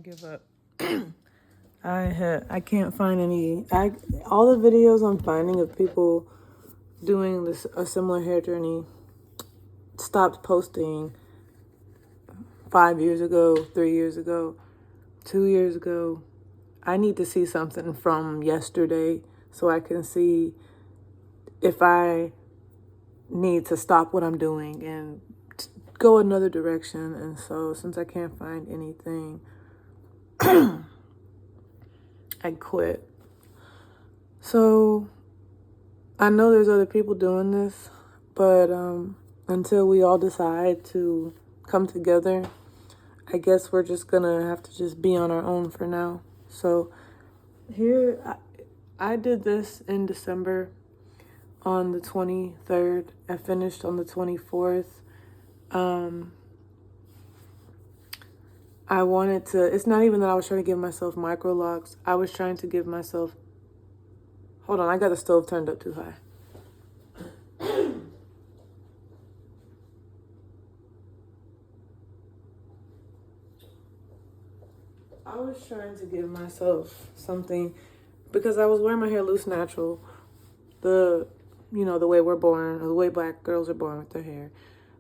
give up. I can't find any. All the videos I'm finding of people doing a similar hair journey stopped posting 5 years ago, 3 years ago, 2 years ago. I need to see something from yesterday so I can see if I need to stop what I'm doing and go another direction. And so since I can't find anything, I quit. So I know there's other people doing this, but until we all decide to come together, I guess we're just gonna have to just be on our own for now. So here, I did this in December on the 23rd. I finished on the 24th. I wanted to, it's not even that I was trying to give myself micro locks. I was trying to give myself, hold on, I got the stove turned up too high. I was trying to give myself something because I was wearing my hair loose natural. The way we're born, or the way Black girls are born with their hair.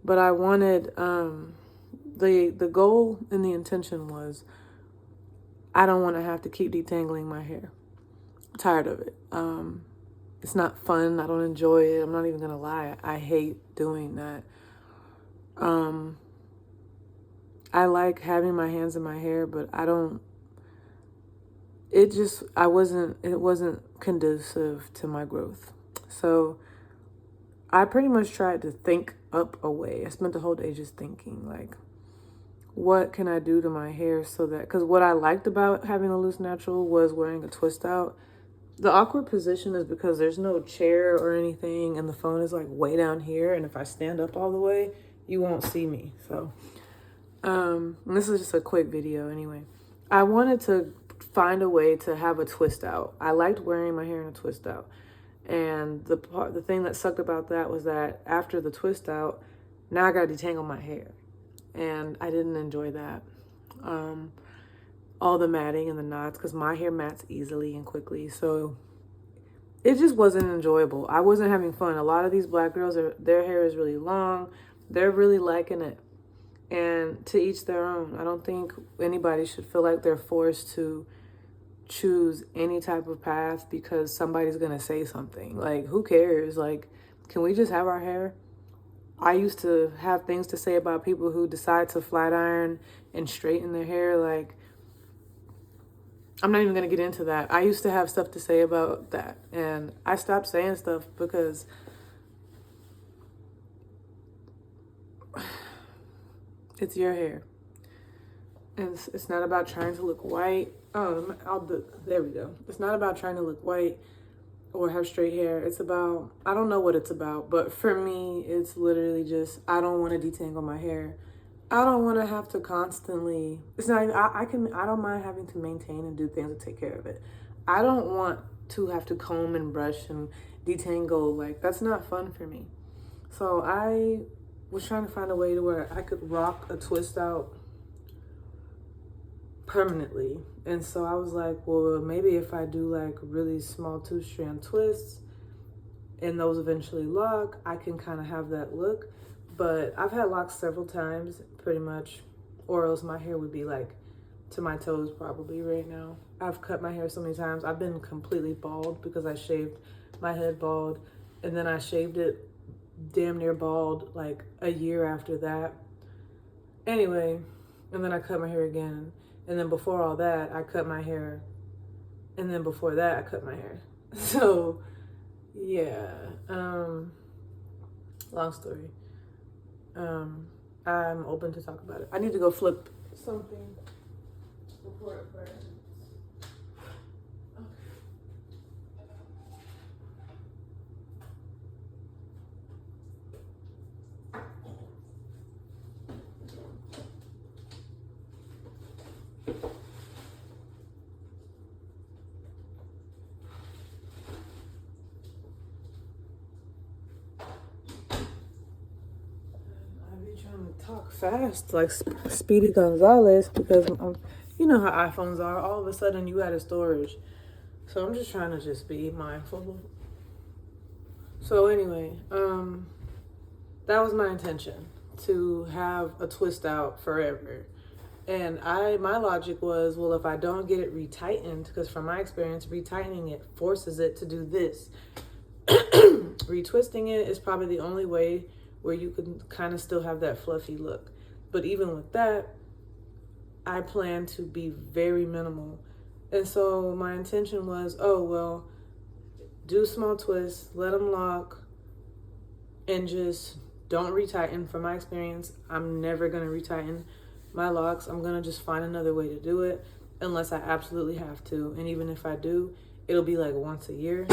But I wanted, the goal and the intention was, I don't want to have to keep detangling my hair. I'm tired of it. It's not fun. I don't enjoy it. I'm not even going to lie. I hate doing that. I like having my hands in my hair, but it wasn't conducive to my growth. So I pretty much tried to think up a way. I spent the whole day just thinking, like, what can I do to my hair so that, because what I liked about having a loose natural was wearing a twist out. The awkward position is because there's no chair or anything and the phone is like way down here. And if I stand up all the way, you won't see me. So, this is just a quick video anyway. I wanted to find a way to have a twist out. I liked wearing my hair in a twist out. And the thing that sucked about that was that after the twist out, now I got to detangle my hair. And I didn't enjoy that. All the matting and the knots, because my hair mats easily and quickly. So it just wasn't enjoyable. I wasn't having fun. A lot of these Black girls, their hair is really long. They're really liking it. And to each their own. I don't think anybody should feel like they're forced to choose any type of path because somebody's going to say something. Like, who cares? Like, can we just have our hair? I used to have things to say about people who decide to flat iron and straighten their hair. Like, I'm not even going to get into that. I used to have stuff to say about that. And I stopped saying stuff because it's your hair. And it's not about trying to look white. There we go. It's not about trying to look white or have straight hair. It's about, I don't know what it's about, but for me, it's literally just, I don't want to detangle my hair. I don't want to have to constantly, it's not even, I don't mind having to maintain and do things to take care of it. I don't want to have to comb and brush and detangle. Like, that's not fun for me. So I was trying to find a way to where I could rock a twist out permanently. And so I was like, well, maybe if I do like really small 2-strand twists and those eventually lock, I can kind of have that look. But I've had locks several times, pretty much, or else my hair would be like to my toes probably right now. I've cut my hair so many times. I've been completely bald because I shaved my head bald, and then I shaved it damn near bald like a year after that. Anyway, and then I cut my hair again. And then before all that, I cut my hair. And then before that, I cut my hair. So, yeah. Long story. I'm open to talk about it. I need to go flip something before it burns. Talk fast like Speedy Gonzalez because I'm you know how iPhones are. All of a sudden you out of storage. So I'm just trying to just be mindful. So anyway, that was my intention, to have a twist out forever. And my logic was, well, if I don't get it retightened, because from my experience, retightening it forces it to do this. Retwisting it is probably the only way where you can kind of still have that fluffy look. But even with that, I plan to be very minimal. And so my intention was, oh, well, do small twists, let them lock, and just don't retighten. From my experience, I'm never going to retighten my locks. I'm going to just find another way to do it unless I absolutely have to. And even if I do, it'll be like once a year.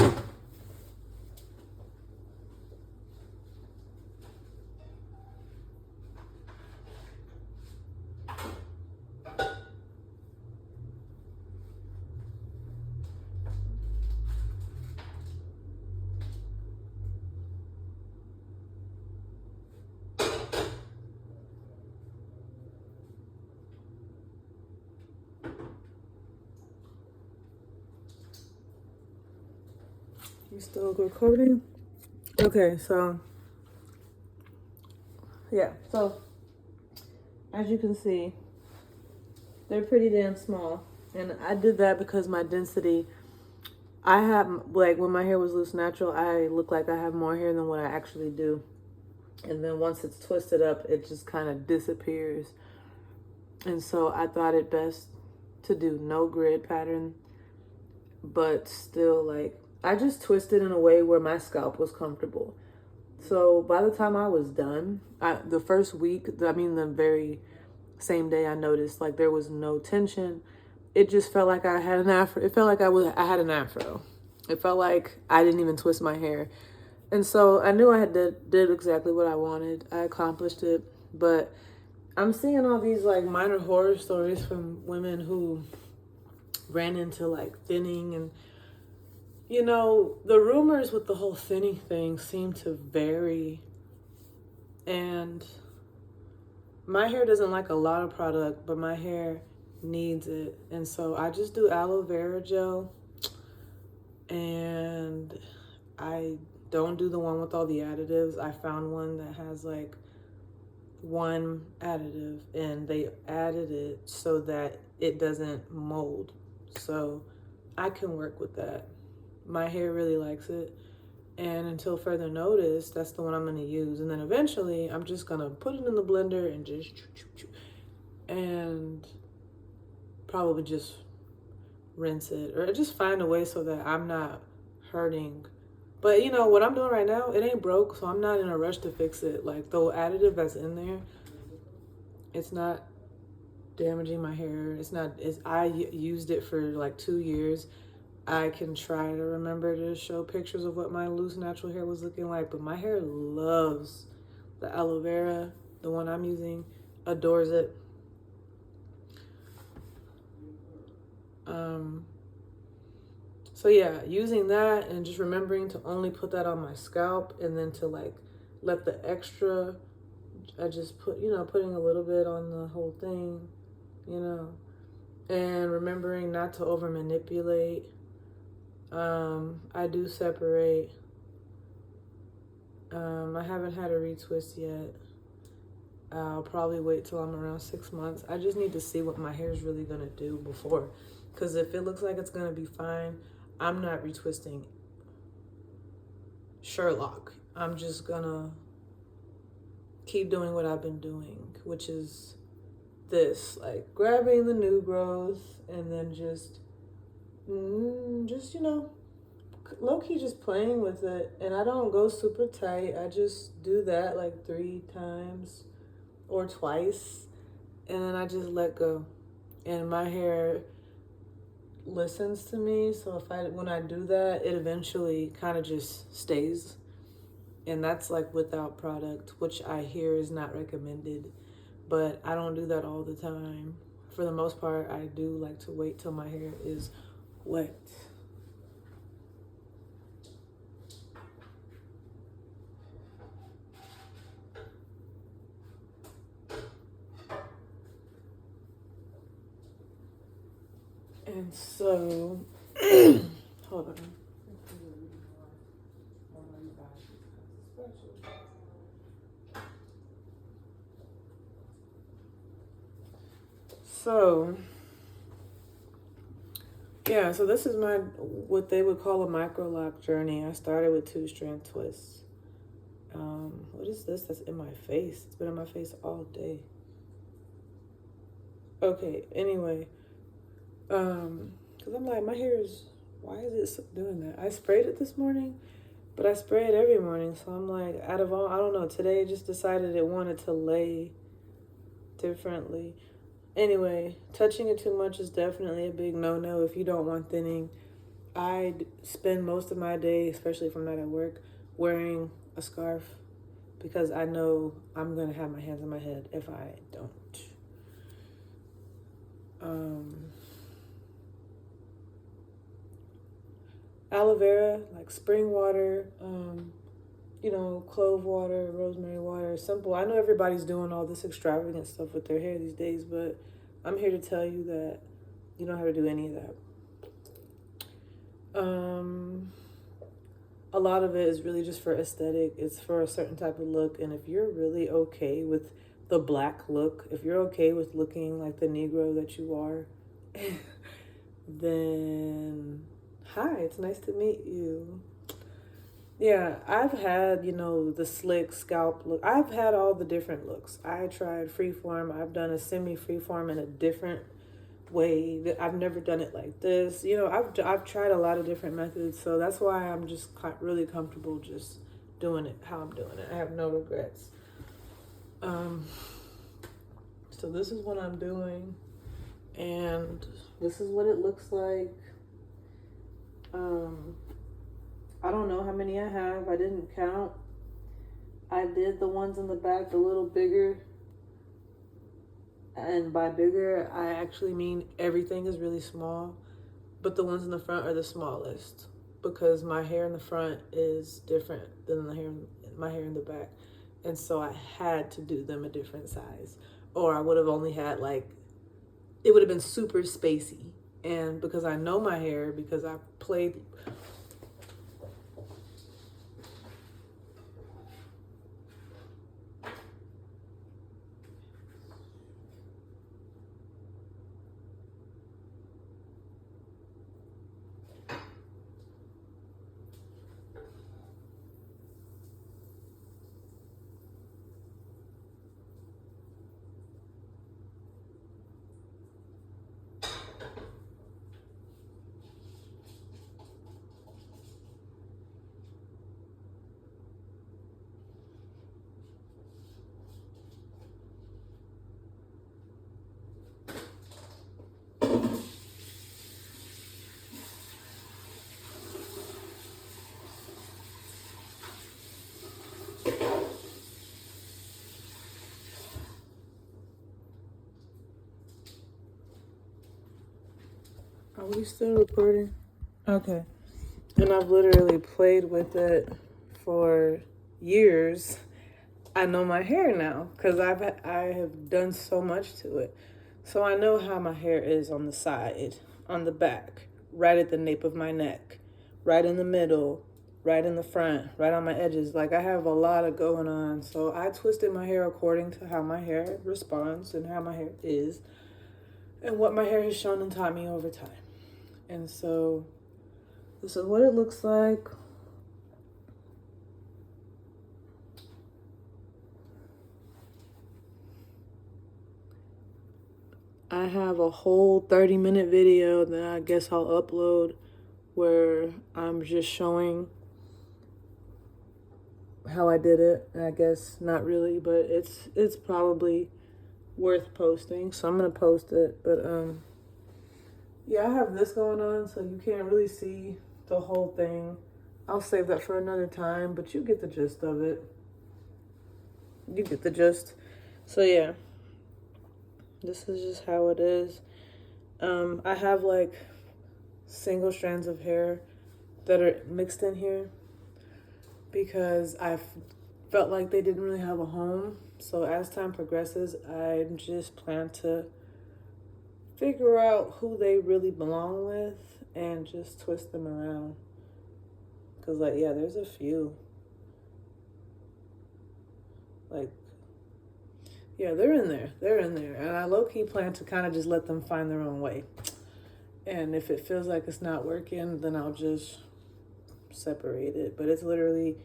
You still recording? Okay, so yeah, so as you can see, they're pretty damn small. And I did that because my density, I have, like, when my hair was loose natural, I look like I have more hair than what I actually do. And then once it's twisted up, it just kind of disappears. And so I thought it best to do no grid pattern, but still, like, I just twisted in a way where my scalp was comfortable. So by the time I was done, the first week, the very same day, I noticed like there was no tension. It just felt like I had an afro. It felt like I had an afro. It felt like I didn't even twist my hair. And so I knew I had did exactly what I wanted. I accomplished it. But I'm seeing all these like minor horror stories from women who ran into like thinning, and you know, the rumors with the whole thinning thing seem to vary. And my hair doesn't like a lot of product, but my hair needs it. And so I just do aloe vera gel, and I don't do the one with all the additives. I found one that has like one additive, and they added it so that it doesn't mold. So I can work with that. My hair really likes it. And until further notice, that's the one I'm going to use. And then eventually, I'm just going to put it in the blender and just and probably just rinse it, or just find a way so that I'm not hurting. But you know what I'm doing right now, it ain't broke, so I'm not in a rush to fix it. Like the additive that's in there, it's not damaging my hair. I used it for like 2 years. I can try to remember to show pictures of what my loose natural hair was looking like, but my hair loves the aloe vera. The one I'm using adores it. So yeah, using that and just remembering to only put that on my scalp, and then to like let the extra, I just put, putting a little bit on the whole thing, and remembering not to over manipulate. I do separate. I haven't had a retwist yet. I'll probably wait till I'm around 6 months. I just need to see what my hair is really gonna do before, because if it looks like it's gonna be fine, I'm not retwisting Sherlock. I'm just gonna keep doing what I've been doing, which is this, like grabbing the new growth and then just low-key just playing with it. And I don't go super tight. I just do that like 3 times or twice, and then I just let go. And my hair listens to me, so when I do that, it eventually kind of just stays. And that's like without product, which I hear is not recommended, but I don't do that all the time. For the most part, I do like to wait till my hair is wet. And so, hold on. So, yeah, so this is my, what they would call a micro lock journey. I started with 2-strand twists. What is this that's in my face? It's been in my face all day. Okay, anyway, because I'm like, my hair is, why is it doing that? I sprayed it this morning, but I spray it every morning. So I'm like, out of all, I don't know, today I just decided it wanted to lay differently. Anyway, touching it too much is definitely a big no-no if you don't want thinning. I spend most of my day, especially if I'm not at work, wearing a scarf because I know I'm going to have my hands on my head if I don't. Aloe vera, like spring water, clove water, rosemary water, simple. I know everybody's doing all this extravagant stuff with their hair these days, but I'm here to tell you that you don't have to do any of that. A lot of it is really just for aesthetic. It's for a certain type of look. And if you're really okay with the black look, if you're okay with looking like the Negro that you are, then hi, it's nice to meet you. Yeah, I've had, the slick scalp look. I've had all the different looks. I tried freeform. I've done a semi-freeform in a different way. I've never done it like this. I've tried a lot of different methods, so that's why I'm just really comfortable just doing it how I'm doing it. I have no regrets. So this is what I'm doing, and this is what it looks like. I don't know how many I have. I didn't count. I did the ones in the back a little bigger. And by bigger, I actually mean everything is really small. But the ones in the front are the smallest. Because my hair in the front is different than my hair in the back. And so I had to do them a different size. Or I would have only had it would have been super spacey. And because I know my hair, because I played... Are we still recording? Okay. And I've literally played with it for years. I know my hair now because I have done so much to it. So I know how my hair is on the side, on the back, right at the nape of my neck, right in the middle, right in the front, right on my edges. Like I have a lot of going on. So I twisted my hair according to how my hair responds and how my hair is and what my hair has shown and taught me over time. And so this is what it looks like. I have a whole 30-minute video that I guess I'll upload where I'm just showing how I did it. I guess not really, but it's probably worth posting. So I'm gonna post it. But yeah, I have this going on, so you can't really see the whole thing. I'll save that for another time, but you get the gist of it. You get the gist. So yeah, this is just how it is. I have single strands of hair that are mixed in here because I felt like they didn't really have a home. So as time progresses, I just plan to figure out who they really belong with and just twist them around. Because, like, yeah, there's a few. Like, yeah, they're in there. They're in there. And I low-key plan to kind of just let them find their own way. And if it feels like it's not working, then I'll just separate it. But it's literally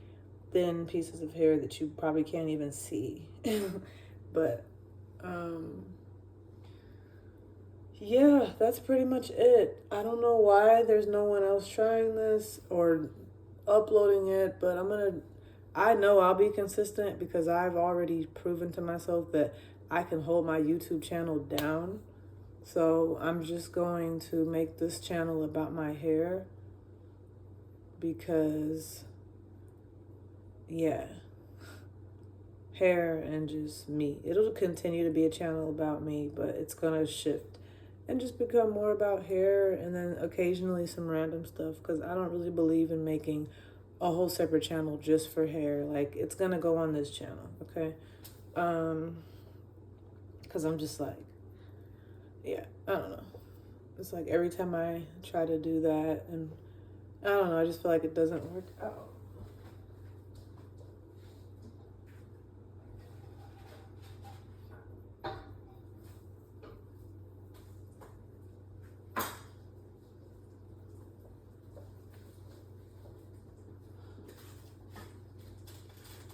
thin pieces of hair that you probably can't even see. But, yeah, that's pretty much it. I don't know why there's no one else trying this or uploading it, but I know I'll be consistent because I've already proven to myself that I can hold my YouTube channel down. So I'm just going to make this channel about my hair because, yeah, hair and just me. It'll continue to be a channel about me, but it's going to shift and just become more about hair and then occasionally some random stuff because I don't really believe in making a whole separate channel just for hair. Like, it's going to go on this channel, okay? Because I'm just like, yeah, I don't know. It's like every time I try to do that, and I don't know, I just feel like it doesn't work out.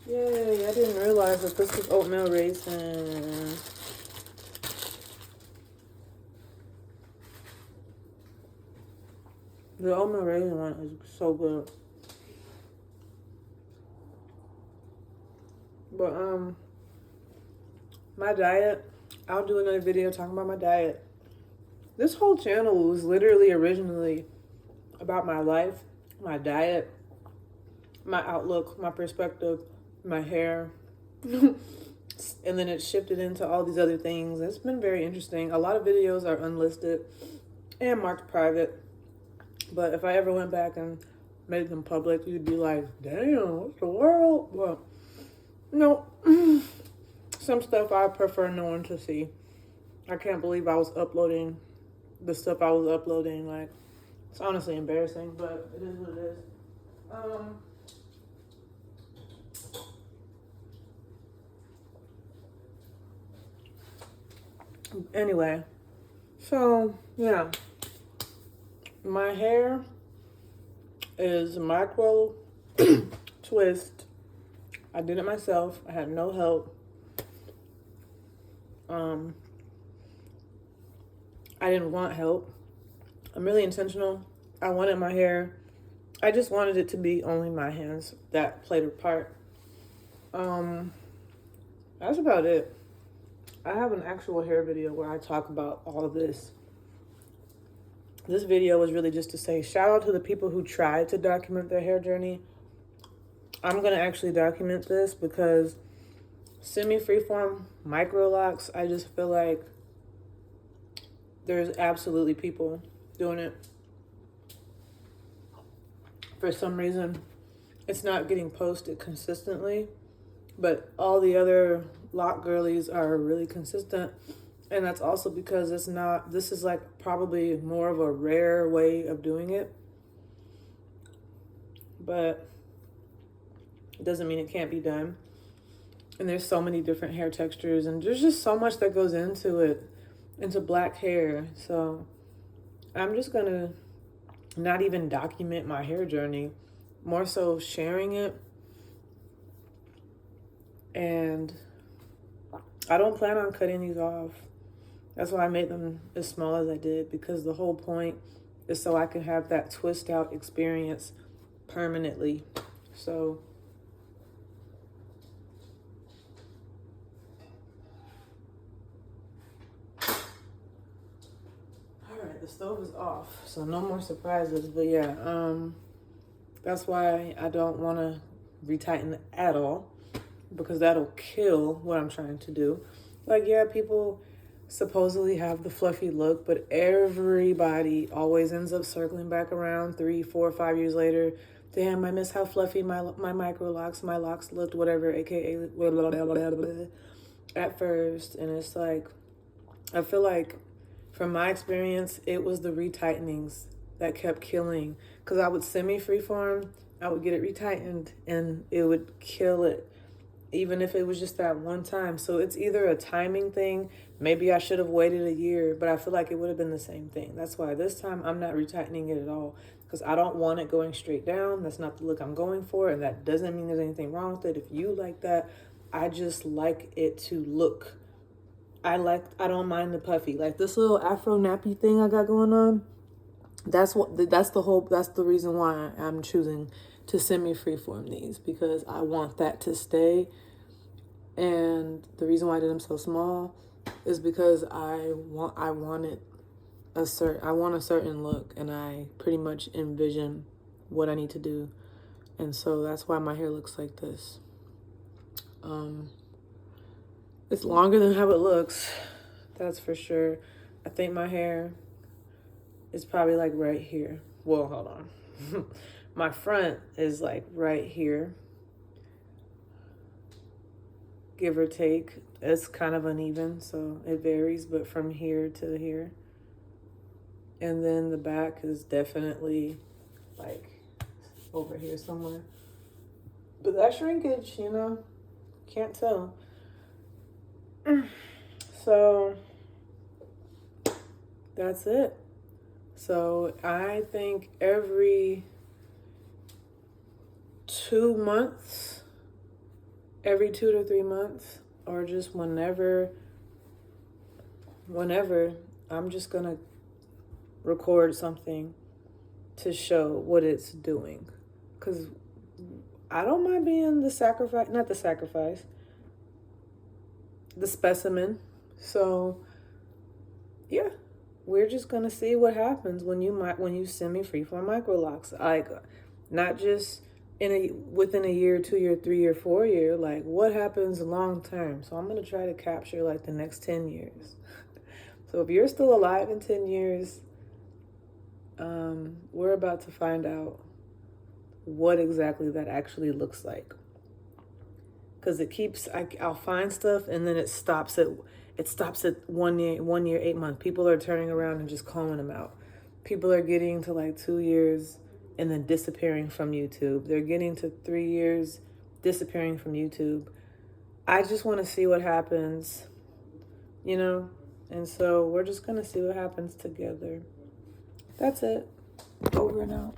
Yay, I didn't realize that this was oatmeal raisin. The oatmeal raisin one is so good. But my diet, I'll do another video talking about my diet. This whole channel was literally originally about my life, my diet, my outlook, my perspective, my hair. And then it shifted into all these other things. It's been very interesting. A lot of videos are unlisted and marked private. But if I ever went back and made them public, you'd be like, damn, what's the world? Well, no. Some stuff I prefer no one to see. I can't believe I was uploading the stuff I was uploading. Like, it's honestly embarrassing, but it is what it is. Anyway, so, yeah. My hair is micro twist. I did it myself. I had no help. I didn't want help. I'm really intentional. I wanted my hair. I just wanted it to be only my hands that played a part. That's about it. I have an actual hair video where I talk about all of this. This video was really just to say shout out to the people who tried to document their hair journey. I'm going to actually document this because semi-freeform micro locks, I just feel like there's absolutely people doing it. For some reason, it's not getting posted consistently, but all the other lock girlies are really consistent. And that's also because this is like probably more of a rare way of doing it. But it doesn't mean it can't be done. And there's so many different hair textures and there's just so much that goes into it, into black hair. So I'm just gonna not even document my hair journey, more so sharing it. And I don't plan on cutting these off. That's why I made them as small as I did, because the whole point is so I can have that twist out experience permanently. So all right, the stove is off, so no more surprises. But yeah, that's why I don't want to retighten at all, because that'll kill what I'm trying to do. Like, yeah, people supposedly have the fluffy look, but everybody always ends up circling back around 3, 4, 5 years later. Damn, I miss how fluffy my micro locks, my locks looked, whatever, aka blah, blah, blah, blah, blah, at first. And it's like, I feel like from my experience, it was the retightenings that kept killing. Because I would semi-freeform, I would get it retightened, and it would kill it, even if it was just that one time. So it's either a timing thing. Maybe I should have waited a year, but I feel like it would have been the same thing. That's why this time I'm not retightening it at all, because I don't want it going straight down. That's not the look I'm going for, and that doesn't mean there's anything wrong with it. If you like that, I just like it to look. I don't mind the puffy. Like this little afro nappy thing I got going on. That's the reason why I'm choosing to semi-freeform these, because I want that to stay. And the reason why I did them so small is because I want a certain look, and I pretty much envision what I need to do. And so that's why my hair looks like this. It's longer than how it looks, that's for sure. I think my hair is probably like right here. Well, hold on. My front is like right here, give or take. It's kind of uneven, so it varies, but from here to here. And then the back is definitely like over here somewhere. But that shrinkage, you know, can't tell. So that's it. So I think every 2 months, every 2 to 3 months, or just whenever, I'm just gonna record something to show what it's doing. Because I don't mind being the specimen. So yeah, we're just gonna see what happens when you semi-freeform micro locks. Like, not just within a year, 2 year, 3 year, 4 year. Like, what happens long term? So I'm gonna try to capture like the next 10 years. So if you're still alive in 10 years, we're about to find out what exactly that actually looks like. Because I'll find stuff, and then it stops at 1 year, 8 months. People are turning around and just calling them out. People are getting to like 2 years and then disappearing from YouTube. They're getting to 3 years, disappearing from YouTube. I just want to see what happens, you know? And so we're just going to see what happens together. That's it. Over and out.